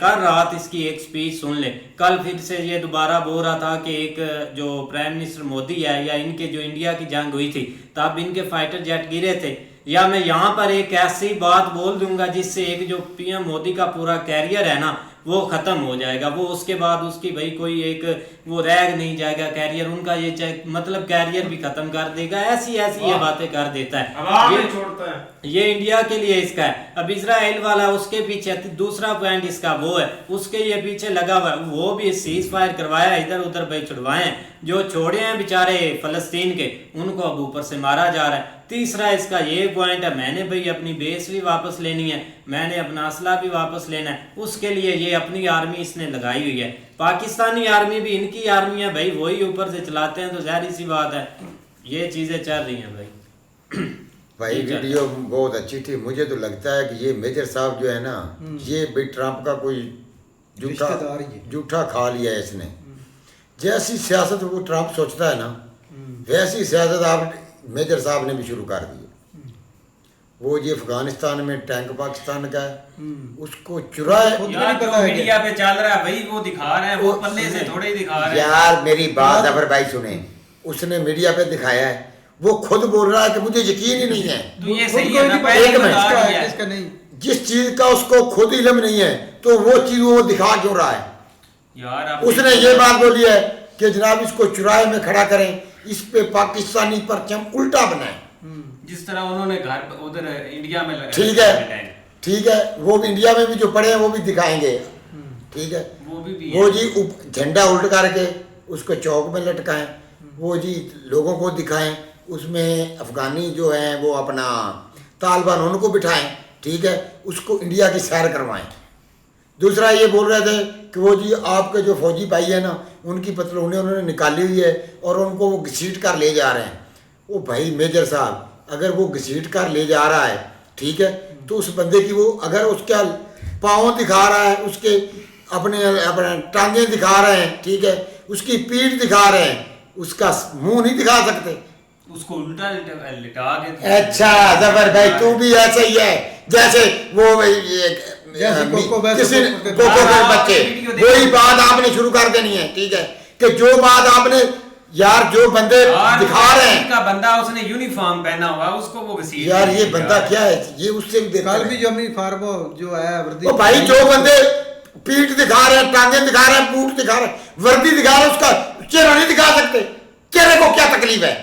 कल रात इसकी एक स्पीच सुन ले, कल फिर से ये दोबारा बोल रहा था कि एक जो प्राइम मिनिस्टर मोदी है या इनके जो इंडिया की जंग हुई थी तब इनके फाइटर जेट गिरे थे, या मैं यहाँ पर एक ऐसी बात बोल दूंगा जिससे एक जो पीएम मोदी का पूरा कैरियर है ना वो खत्म हो जाएगा। वो उसके बाद उसकी भाई कोई एक वो रह नहीं जाएगा कैरियर उनका, ये मतलब कैरियर भी खत्म कर देगा। ऐसी ये बातें कर देता है, ये छोड़ता है। ये इंडिया के लिए इसका है। अब इजराइल वाला उसके पीछे, दूसरा पॉइंट इसका वो है, उसके ये पीछे लगा हुआ है, वो भी सीज फायर करवाया, इधर उधर भाई छुड़वाए हैं, जो छोड़े हैं बेचारे फलस्तीन के उनको अब ऊपर से मारा जा रहा है। तीसरा इसका ये पॉइंट है, मैंने भाई अपनी बेस भी वापस लेनी है, मैंने अपना असला भी वापस लेना है, उसके लिए ये अपनी आर्मी इसने लगाई हुई है। पाकिस्तानी आर्मी भी इनकी आर्मी है भाई, वही ऊपर से चलाते हैं, तो जाहिर सी बात है ये चीजें चल रही हैं भाई। भाई वीडियो बहुत अच्छी थी। मुझे तो लगता है कि ये मेजर साहब जो है ना, ये भी ट्रम्प का कोई जूठा खा लिया है इसने। जैसी सियासत वो ट्रम्प सोचता है ना, वैसी सियासत आप मेजर साहब ने भी शुरू कर दी। वो ये अफगानिस्तान में टैंक पाकिस्तान का है, उसको चुराए मीडिया पे चल रहा है भाई, वो दिखा रहे हैं, वो पल्ले से थोड़े ही दिखा रहे हैं। यार मेरी बात जफर भाई सुने, उसने मीडिया पे दिखाया है, वो खुद बोल रहा है कि मुझे यकीन ही नहीं है। तो ये सही है ना, पहले बता दिया इसका नहीं, जिस चीज का उसको खुद इल्म नहीं है तो वो चीज वो दिखा क्यों रहा है। यार उसने ये बात बोली है कि जनाब इसको चुराए में खड़ा करें, इस पे पाकिस्तानी परचम उल्टा बनाए, जिस तरह उन्होंने घर उधर इंडिया में लगाया। ठीक है, ठीक है, वो भी इंडिया में भी जो पड़े हैं वो भी दिखाएंगे, ठीक है, वो जी झंडा उल्ट करके उसको चौक में लटकाएं, वो जी लोगों को दिखाएं, उसमें अफगानी जो हैं वो अपना तालिबान उनको बिठाएं, ठीक है, उसको इंडिया की सैर करवाएं। दूसरा ये बोल रहे थे कि वो जी आपके जो फौजी भाई है ना, उनकी पतलूनें उन्होंने निकाली हुई है और उनको वो घसीट कर ले जा रहे हैं। वो भाई मेजर साहब, अगर वो घसीट कर ले जा रहा है, ठीक है, तो उस बंदे की वो अगर उसका पाँव दिखा रहा है, उसके अपने टांगे दिखा रहे हैं, ठीक है, उसकी पीठ दिखा रहे हैं, उसका मुंह नहीं दिखा सकते, उसको उल्टा लिटा के। अच्छा जफर भाई तू भी ऐसा ही है जैसे वो किसी कोको के बच्चे, वही बात आपने शुरू कर देनी है, ठीक है, कि जो बात आपने यार जो बंदे दिखा रहे हैं का बंदा उसने यूनिफॉर्म पहना हुआ उसको वो घसीट यार, ये बंदा क्या है, ये उससे भी देखा कल भी जो अपनी फार्मो जो है वर्दी, तो भाई जो बंदे पीठ दिखा रहे हैं, टांगे दिखा रहे हैं, बूट दिखा रहे हैं, वर्दी दिखा रहे हैं, उसका चेहरा नहीं दिखा सकते, चेहरे को क्या तकलीफ है?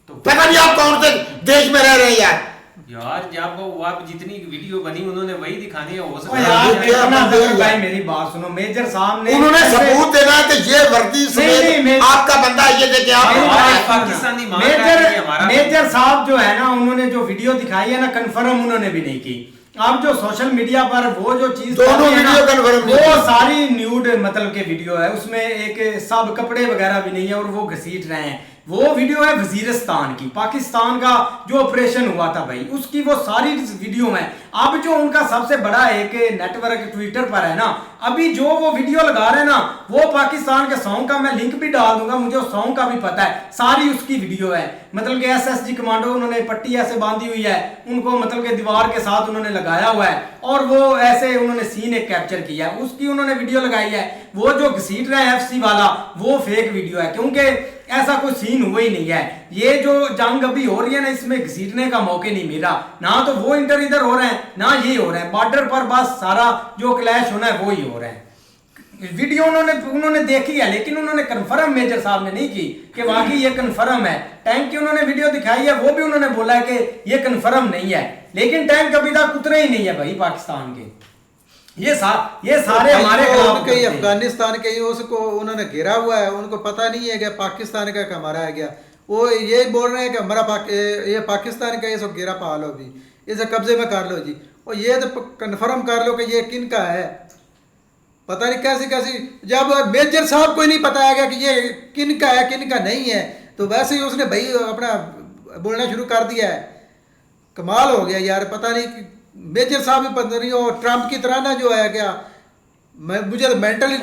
पता नहीं आप कौन से देश में रह रहे हैं यार। यार जब वो आप जितनी वीडियो बनी उन्होंने वही दिखानी है, हो सकता ओ है यार क्या देखो ना बंदे जफर भाई, हैं? मेरी बात सुनो, मेजर साहब ने उन्होंने सबूत देना है कि ये वर्दी समेत आपका बंदा ये देखे आप मेरी हमारे बात पाकिस्तानी सुनो। मान रहा है कि मेजर हमारा- मेजर साहब जो है ना, उन्होंने जो वीडियो दिखाई है ना, कंफर्म उन्होंने भी नहीं की। अब जो सोशल मीडिया पर वो जो चीज दोनों वीडियो कन्फर्म नहीं वो की। सारी न्यूड मतलब के वीडियो है, उसमें एक सब कपड़े वगैरह भी नहीं है और वो घसीट रहे हैं। वो वीडियो है वजीरिस्तान की, पाकिस्तान का जो ऑपरेशन हुआ था भाई, उसकी वो सारी वीडियो है। अब जो उनका सबसे बड़ा एक नेटवर्क ट्विटर पर है ना, अभी जो वो वीडियो लगा रहे हैं ना, वो पाकिस्तान के सॉन्ग का मैं लिंक भी डाल दूंगा, मुझे उस सॉन्ग का भी पता है, सारी उसकी वीडियो है। मतलब कि एसएसजी कमांडो उन्होंने पट्टी ऐसे बांधी हुई है, उनको मतलब कि दीवार के साथ उन्होंने लगाया हुआ है और वो ऐसे उन्होंने सीन एक कैप्चर किया है, उसकी उन्होंने वीडियो लगाई है। वो जो घसीट रहे हैं एफसी वाला, वो फेक वीडियो है, क्योंकि ऐसा कोई सीन हुआ ही नहीं है। ये जो जंग अभी हो रही है ना, इसमें घसीटने का मौके नहीं मिला, ना तो वो इधर हो रहे हैं, ना ये हो रहे हैं। बॉर्डर पर बस सारा जो क्लैश होना है वो ही हो रहा है। वीडियो उन्होंने देखी है, लेकिन उन्होंने कंफर्म मेजर साहब ने नहीं की कि वाकई ये कंफर्म है। टैंक की उन्होंने वीडियो दिखाई है, वो भी उन्होंने बोला है कि ये कंफर्म नहीं है, लेकिन टैंक अभी तक उतरे ही नहीं है भाई पाकिस्तान के। ये सारे हमारे खिलाफ कई अफगानिस्तान के उसको उन्होंने घेरा हुआ है, उनको पता नहीं है कि पाकिस्तान का हमारा है क्या। वो ये बोल रहे हैं कि हमारा ये पाकिस्तान का, ये सब घेरा पा लो भी, इसे कब्जे में कर लो जी, और ये तो कंफर्म कर लो कि ये किन का है। पता नहीं कैसी कैसी, जब मेजर साहब को ही नहीं पता है कि ये किन का है किन का नहीं है, तो वैसे ही उसने भाई अपना बोलना शुरू कर दिया है। कमाल हो गया यार, पता नहीं कि मेजर साहब भी पता नहीं, और ट्रम्प की तरह ना जो है क्या, मुझे तो मेंटली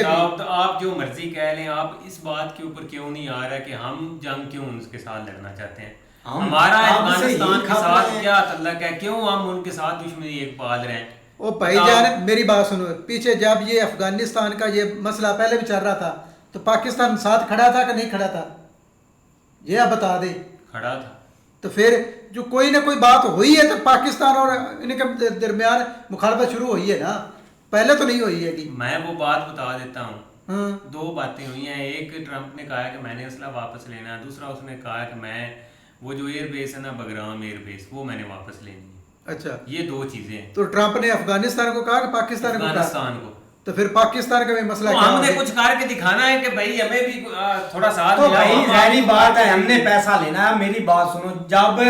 आप जो मर्जी कह लें, आप इस बात के ऊपर क्यों नहीं आ रहा कि हम जंग क्यों उनके साथ लड़ना चाहते हैं? हमारा अफगानिस्तान के साथ क्या तल्लक है, क्यों हम उनके साथ दुश्मनी एक पाल रहे हैं? ओ भाईजान मेरी बात सुनो, पीछे जब ये अफगानिस्तान का ये मसला पहले भी चल रहा था, तो पाकिस्तान साथ खड़ा था कि नहीं खड़ा था? ये आप बता दे। खड़ा था। तो फिर जो कोई ना कोई बात हुई है तो पाकिस्तान और इनके दरमियान मुखालफत शुरू हुई है ना, पहले तो नहीं हुई है कि। मैं वो बात बता देता हूँ। हाँ। दो बातें हुई हैं, एक ट्रम्प ने कहा कि मैंने असला वापस लेना है, दूसरा उसने कहा कि मैं वो जो एयरबेस है ना बगराम एयरबेस, वो मैंने वापस लेनी है। अच्छा, ये दो चीजें हैं। तो ट्रम्प ने अफगानिस्तान को कहा कि पाकिस्तान को को, तो फिर पाकिस्तान का भी मसला तो क्या हमने है? कुछ करके दिखाना है कि भाई हमें भी थोड़ा साथ तो भाई जाहिर बात है, हमने पैसा लेना है। मेरी बात सुनो, जब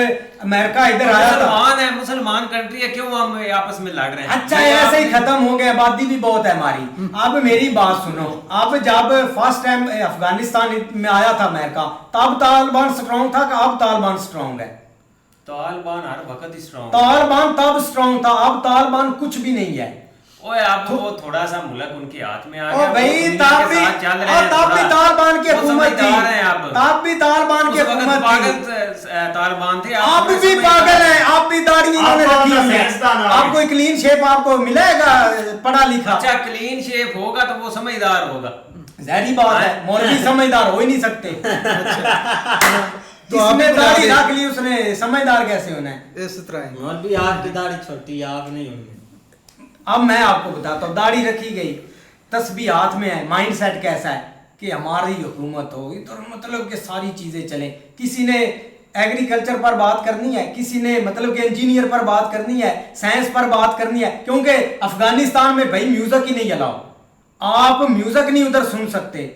अमेरिका इधर आया था, मुसलमान कंट्री है, क्यों हम आपस में लड़ रहे हैं? अच्छा ऐसे ही खत्म हो गया, आबादी भी बहुत है हमारी। अब मेरी बात सुनो, अब जब फर्स्ट टाइम अफगानिस्तान में आया था अमेरिका, तब तालिबान स्ट्रॉन्ग था कि अब तालिबान स्ट्रॉन्ग है? तालिबान हर वक्त ही स्ट्रॉन्ग। तालिबान तब स्ट्रॉन्ग था, अब तालिबान कुछ भी नहीं है। ओए अब वो थोड़ा सा मुल्क उनके हाथ में आ ओ गया, भाई तब भी तालिबान की हुकूमत थी, तब भी तालिबान की हुकूमत थी, तालिबान थे। आप भी पागल हैं, आप भी दाढ़ी इन्होंने रखी हुई है, आप कोई क्लीन शेप आपको मिलेगा पढ़ा लिखा? अच्छा क्लीन शेप होगा तो वो समझदार होगा, ज़ाहिर बात है, मौलवी समझदार हो ही नहीं सकते। तो इसने आपने दाढ़ी रख ली, उसने समझदार कैसे होना है? इस तरह ही। मौलवी आपकी दाढ़ी छोटी है, आप नहीं होंगे। अब मैं आपको बताता हूँ, दाढ़ी रखी गई, तस्बीह हाथ में है, माइंड सेट कैसा है कि हमारी हुकूमत हो, तो मतलब कि सारी चीजें चले। किसी ने एग्रीकल्चर पर बात करनी है, किसी ने मतलब कि इंजीनियर पर बात करनी है, साइंस पर बात करनी है, क्योंकि अफगानिस्तान में भाई म्यूजिक ही नहीं अलाउ, आप म्यूजिक नहीं उधर सुन सकते,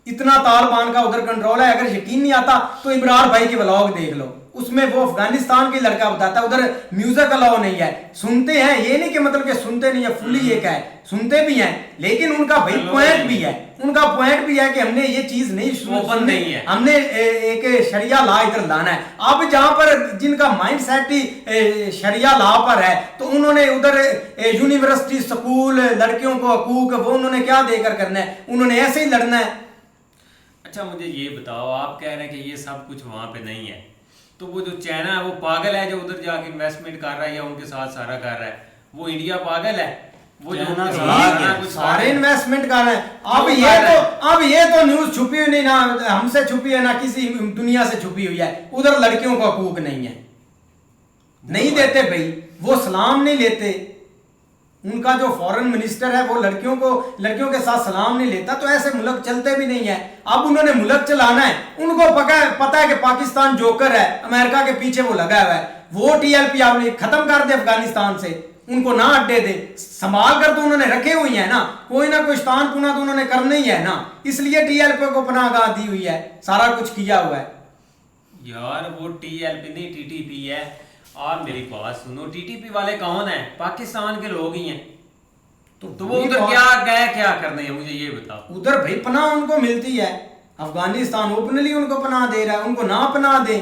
इतना तालिबान का उधर कंट्रोल है। अगर यकीन नहीं आता तो इमरान भाई के व्लॉग देख लो, उसमें वो अफगानिस्तान के लड़का बताता है उधर म्यूजिक अलाउ नहीं है। सुनते हैं, ये नहीं कि मतलब कि सुनते नहीं है, फुली एक है, सुनते भी हैं, लेकिन उनका भाई पॉइंट भी है, उनका पॉइंट भी है कि हमने ये चीज नहीं सुननी है, हमने एक शरिया ला इधर लाना है। अब जहां पर जिनका माइंड सेट ही शरिया ला पर है, तो उन्होंने उधर यूनिवर्सिटी स्कूल लड़कियों को हकूक वो उन्होंने क्या देकर करना है, उन्होंने ऐसे ही लड़ना है। अच्छा मुझे ये बताओ, आप कह रहे हैं कि ये सब कुछ वहां पे नहीं है, तो वो जो चाइना है वो पागल है जो उधर जाके इन्वेस्टमेंट कर रहा है या उनके साथ सारा कर रहा है? वो इंडिया पागल है वो जो सारे इन्वेस्टमेंट कर रहे हैं। अब ये तो न्यूज छुपी हुई नहीं, ना हमसे छुपी है ना किसी दुनिया से छुपी हुई है। उधर लड़कियों का हकूक नहीं है, नहीं देते भाई, वो सलाम नहीं लेते। उनका जो फॉरेन मिनिस्टर है वो लड़कियों के साथ सलाम नहीं लेता, तो ऐसे मुल्क चलते भी नहीं है। अब उन्होंने मुल्क चलाना है, उनको पता है कि पाकिस्तान जोकर है, अमेरिका के पीछे वो लगा हुआ है। वो टीएलपी आपने खत्म कर दे अफगानिस्तान से, उनको ना अड्डे दे, संभाल कर तो उन्होंने रखे हुई है ना कोई स्थान पुना तो उन्होंने करना ही है ना, इसलिए टीएलपी को पनाहगाह दी हुई है, सारा कुछ किया हुआ है। यार वो टीएलपी नहीं टीटीपी है। आप मेरी बात सुनो, टीटीपी वाले कौन है? पाकिस्तान के लोग ही हैं। तो वो उधर क्या करने हैं, मुझे ये बताओ। उधर भाई पनाह उनको मिलती है, अफगानिस्तान ओपनली उनको पनाह दे रहा है, उनको ना पनाह दे,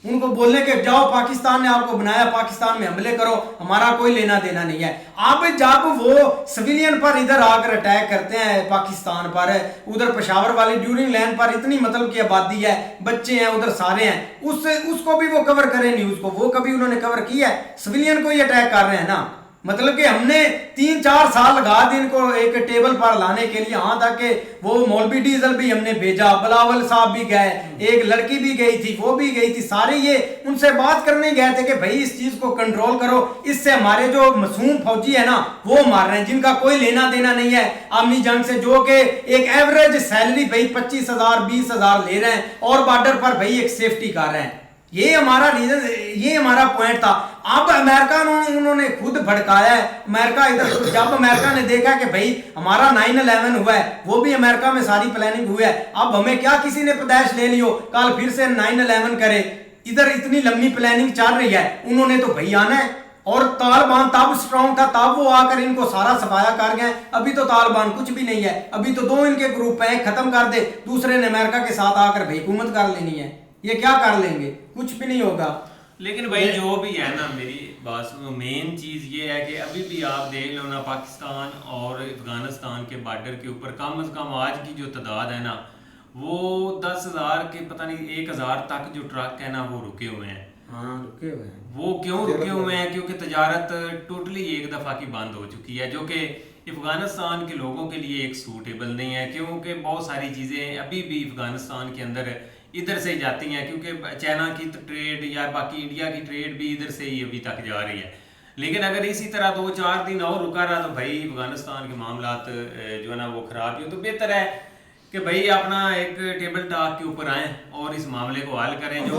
उनको बोलने के जाओ पाकिस्तान ने आपको बनाया, पाकिस्तान में हमले करो, हमारा कोई लेना देना नहीं है। अब जब वो सिविलियन पर इधर आकर अटैक करते हैं पाकिस्तान पर, उधर पेशावर वाली ड्यूरिंग लाइन पर इतनी मतलब की आबादी है, बच्चे हैं उधर सारे हैं, उसको भी वो कवर करें न्यूज को, वो कभी उन्होंने कवर किया है? सिविलियन को ही अटैक कर रहे हैं ना। मतलब कि हमने 3-4 साल लगा दी इनको एक टेबल पर लाने के लिए, यहाँ तक कि वो मौलवी डीजल भी हमने भेजा, बिलावल साहब भी गए, एक लड़की भी गई थी, वो भी गई थी, सारे ये उनसे बात करने गए थे कि भाई इस चीज को कंट्रोल करो, इससे हमारे जो मासूम फौजी है ना वो मार रहे हैं, जिनका कोई लेना देना नहीं है आर्मी जंग से, जो कि एक एवरेज सैलरी भाई 25,000 20,000 ले रहे हैं और बॉर्डर पर भाई एक सेफ्टी कर रहे हैं। ये हमारा रीजन, ये हमारा पॉइंट था। अब अमेरिका उन्होंने खुद भड़काया है। अमेरिका इधर जब अमेरिका ने देखा कि भाई हमारा 9/11 हुआ है, वो भी अमेरिका में सारी प्लानिंग हुई है, अब हमें क्या किसी ने पैदाइश ले लियो कल फिर से 9/11 करे, इधर इतनी लंबी प्लानिंग चल रही है, उन्होंने तो भाई आना है। और तालिबान तब स्ट्रांग था, तब वो आकर इनको सारा सफाया कर गए। अभी तो तालिबान कुछ भी नहीं है, अभी तो 2 इनके ग्रुप है, खत्म कर दे, दूसरे ने अमेरिका के साथ आकर भाई हुकूमत कर लेनी है। ये क्या कर लेंगे, कुछ भी नहीं होगा। लेकिन भाई जो भी है ना, मेरी बात सुनो, मेन चीज़ ये है कि अभी भी आप देख लो ना, पाकिस्तान और अफगानिस्तान के बॉर्डर के ऊपर कम से कम आज की जो तादाद है ना, वो 10,000 के पता नहीं 1,000 तक जो ट्रक है ना वो रुके हुए हैं। हाँ, रुके हुए हैं। वो क्यों रुके हुए हैं? क्योंकि तजारत टोटली एक दफ़ा की बंद हो चुकी है, जो कि अफगानिस्तान के लोगों के लिए एक सूटेबल नहीं है, क्योंकि बहुत सारी चीज़ें अभी भी अफगानिस्तान के अंदर इधर से जाती हैं, क्योंकि चाइना की ट्रेड या बाकी इंडिया की ट्रेड भी इधर से ही अभी तक जा रही है। लेकिन अगर इसी तरह 2-4 दिन और रुका रहा तो भाई अफगानिस्तान के मामलात जो है ना वो खराब ही हो। तो बेहतर है कि भाई अपना एक टेबल टॉक के ऊपर आए और इस मामले को हल करें। जो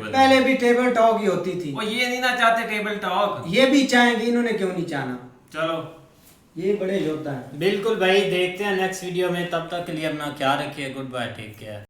पहले भी टेबल टॉक ही होती थी, वो ये नहीं ना चाहते टेबल टॉक, ये भी चाहेंगे, इन्होंने क्यों नहीं चाहना। चलो ये बड़े योद्धा हैं। बिल्कुल भाई, देखते हैं नेक्स्ट वीडियो में, तब तक के लिए अपना ख्याल रखिए। Goodbye, take care.